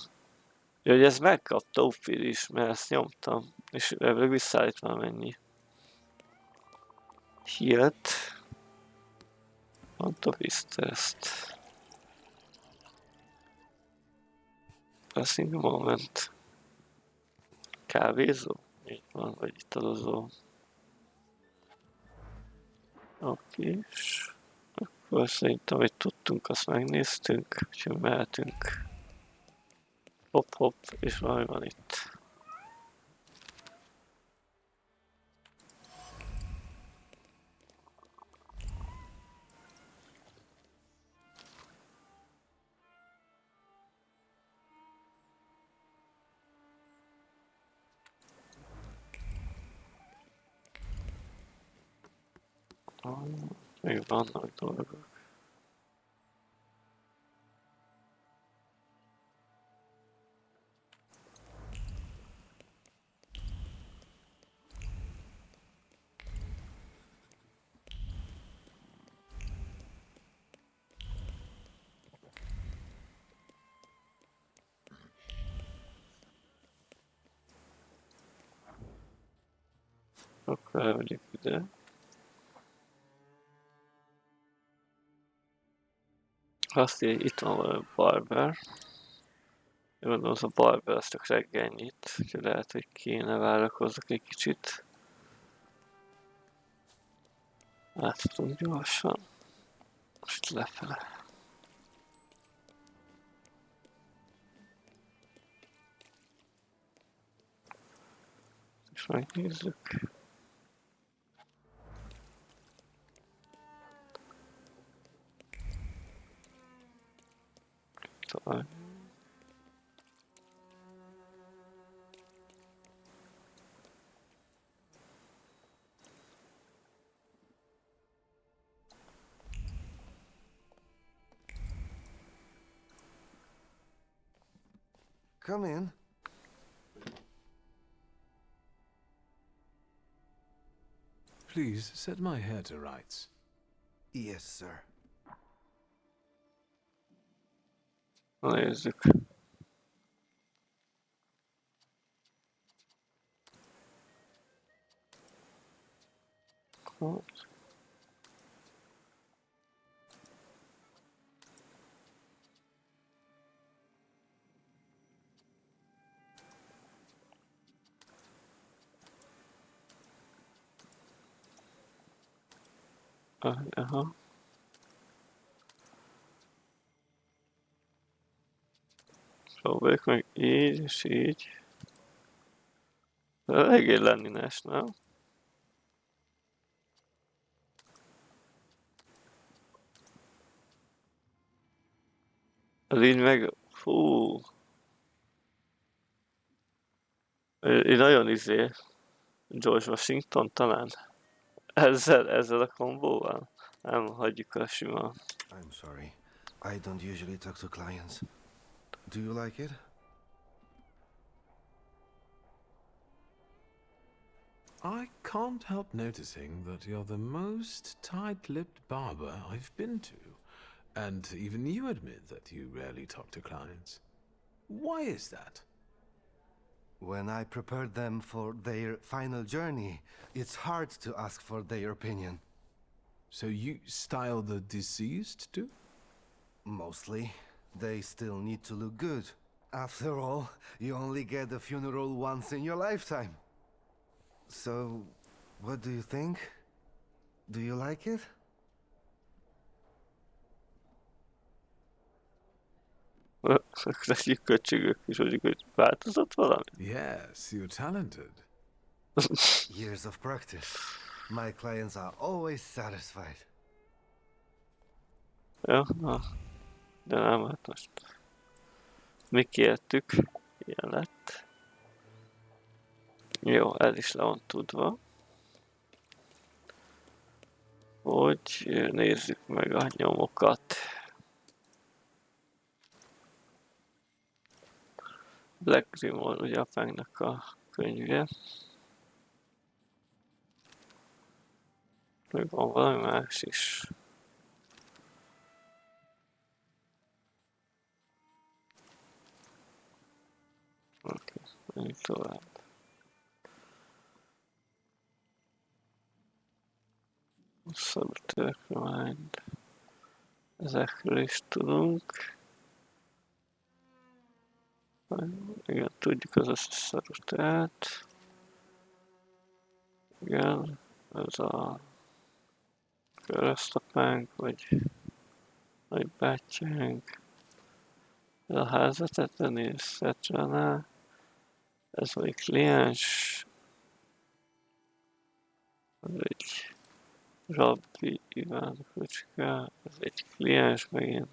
Ja, hogy ez megkapta Uffir is, mert ezt nyomtam. És ebből visszaállít valamennyi. Hírt. Pont a ezt. Passing moment. Kávézó? Így van, vagy italozó. Oké, és akkor szerintem, hogy tudtunk, azt megnéztünk, úgyhogy mehetünk. Hopp, és valami van itt. Még vannak dolgok. Akkor elmegyünk ide. Azt írja, itt van valami barber. Én gondolom, az a barber azt csak reggel nyit, úgyhogy lehet, hogy kéne várakozzak egy kicsit. Átfutunk gyorsan. Most lefele. És megnézzük. Talán. Come in. Please set my hair to rights. Yes, sir. Na nézzük. Aha. Próbáljuk meg így és így. Eléggé lenninás, nem? Ez így meg... Fú... Így nagyon George Washington talán. Ezzel a kombóval. Nem hagyjuk el simán. I'm sorry. I don't usually talk to clients. Do you like it? I can't help noticing that you're the most tight-lipped barber I've been to. And even you admit that you rarely talk to clients. Why is that? When I prepared them for their final journey, it's hard to ask for their opinion. So you style the deceased too? Mostly. They still need to look good. After all, you only get a funeral once in your lifetime. So, what do you think? Do you like it? Egyik köcsögök is, hogy változott valami? Yes, you're talented. Years of practice. My clients are always satisfied. Ja, na. De nem, hát most... Mi kértük, ilyen lett. Jó, ez is le van tudva. Hogy nézzük meg a nyomokat. Black Grimoire, ugye Apánknak a könyve. Még van valami más is. Oké, menjünk tovább. Szabadtörkömány. Ezekről is tudunk. Igen, tudjuk az összes szarutát. Igen, ez a keresztapánk, vagy nagybátyánk. Ez a házvezetőnél Svetlana. Ez vagy kliens. Ez egy rabbi Iván Kocska. Ez egy kliens megint.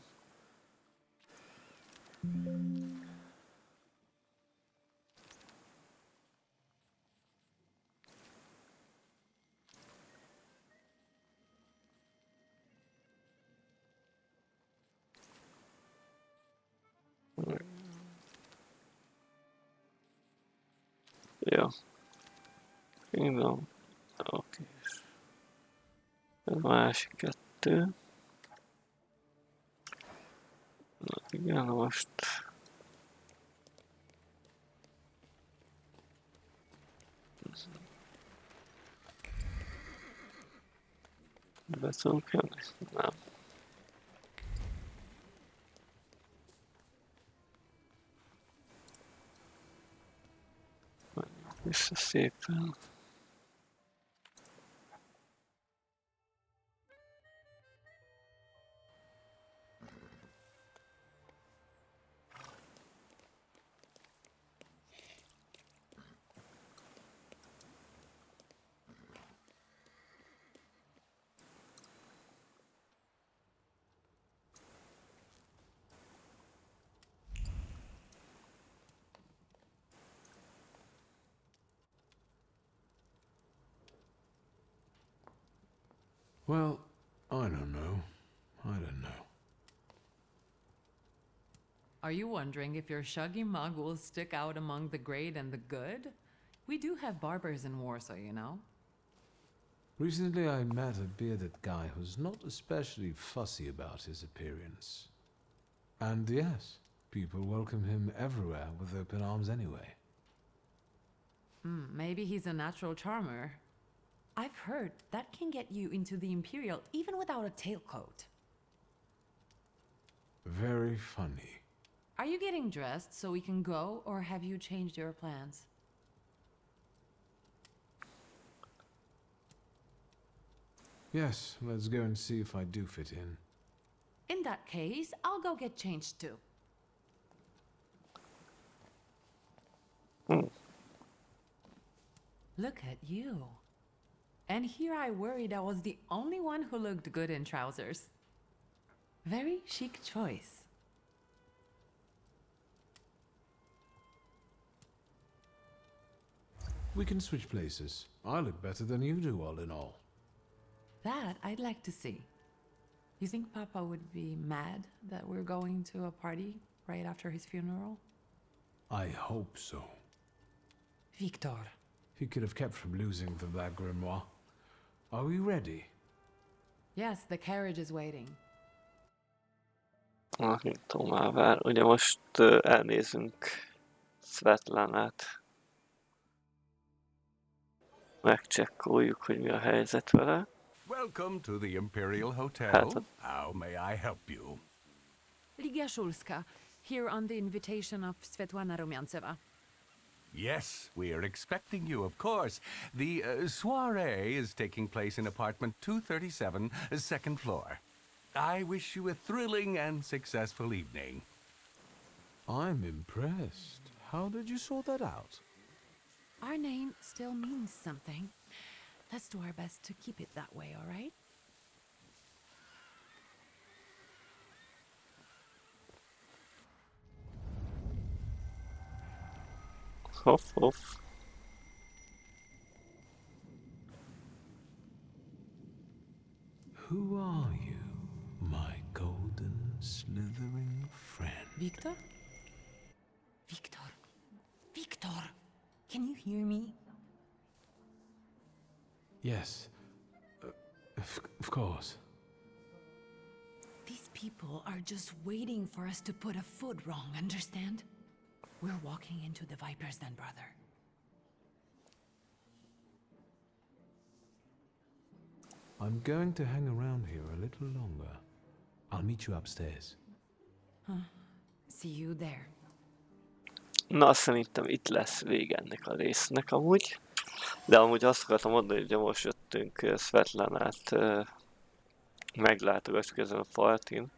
Ja. Kingdom. Oké. Ez a másik kettő. Na igen, most... Be tudunk jönni? Nem. Vissza szépen. Well, I don't know. I don't know. Are you wondering if your shuggy mug will stick out among the great and the good? We do have barbers in Warsaw, you know. Recently I met a bearded guy who's not especially fussy about his appearance. And yes, people welcome him everywhere with open arms anyway. Maybe he's a natural charmer. I've heard that can get you into the Imperial even without a tailcoat. Very funny. Are you getting dressed so we can go, or have you changed your plans? Yes, let's go and see if I do fit in. In that case, I'll go get changed too. Look at you. And here I worried I was the only one who looked good in trousers. Very chic choice. We can switch places. I look better than you do, all in all. That I'd like to see. You think Papa would be mad that we're going to a party right after his funeral? I hope so. Victor. He could have kept from losing the Black Grimoire. Are we ready? Yes, the carriage is waiting. Thaumaturge. Ugye most elnézünk Svetlanát. Megcsekkoljuk, hogy mi a helyzet vele. Welcome to the Imperial Hotel. How may I help you? Lígia Szulska, here on the invitation of Svetlana Rumyantseva. Yes, we are expecting you, of course. The soiree is taking place in apartment 237, second floor. I wish you a thrilling and successful evening. I'm impressed. How did you sort that out? Our name still means something. Let's do our best to keep it that way, all right? Hoff, hoff. Who are you, my golden slithering friend? Victor? Victor. Victor! Can you hear me? Yes. Of course. These people are just waiting for us to put a foot wrong, understand? We're walking into the Viper's Den, brother. I'm going to hang around here a little longer. I'll meet you upstairs. See you there. Na, szerintem itt lesz vége ennek a résznek amúgy. De amúgy azt akartam mondani, hogy most jöttünk Svetlanát meglátogatjuk ezen a partin.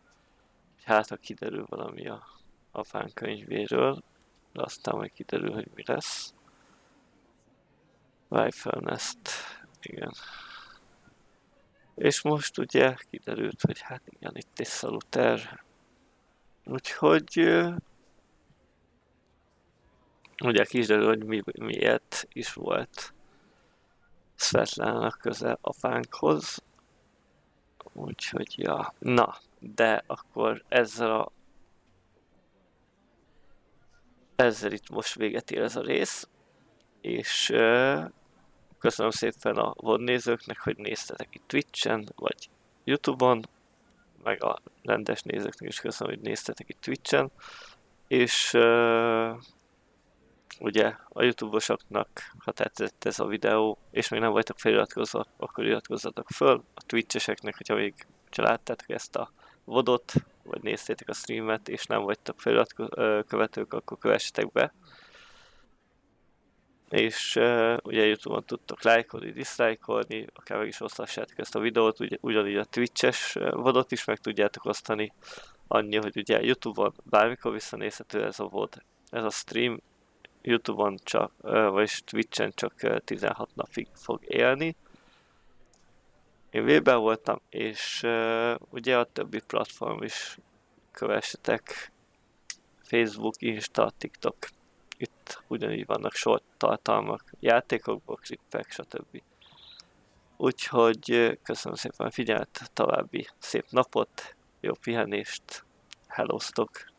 Hát, ha kiderül valami a Apánk könyvéről, de aztán majd kiderül, hogy mi lesz. Rifle-nest, igen. És most ugye kiderült, hogy hát igen, itt egy szaluter. Úgyhogy ugye kiderül, hogy miért is volt Svetlanának köze Apánkhoz. Úgyhogy ja, na, de akkor ezzel itt most véget ér ez a rész, és köszönöm szépen a VOD nézőknek, hogy néztetek itt Twitchen, vagy Youtube-on, meg a rendes nézőknek is köszönöm, hogy néztetek itt Twitchen, és ugye a YouTube-osoknak, ha tetszett ez a videó, és még nem vagytok feliratkozva, akkor iratkozzatok föl, a Twitch-eseknek, hogyha láttátok ezt a VOD-ot, vagy néztétek a streamet, és nem vagytok követők, akkor kövessetek be. És ugye YouTube-on tudtok lájkolni, diszlájkolni, akár meg is osztassátok ezt a videót, ugyanígy a Twitch-es VOD-ot is meg tudjátok osztani, annyi, hogy ugye YouTube-on bármikor visszanézhető ez a VOD, ez a stream, YouTube-on csak, vagyis Twitch-en csak 16 napig fog élni. Én V-ben voltam, és ugye a többi platform is kövessetek, Facebook, Insta, TikTok. Itt ugyanígy vannak short tartalmak, játékokból, klippek, stb. Úgyhogy köszönöm szépen a figyelmet, további szép napot, jó pihenést, hellóztok!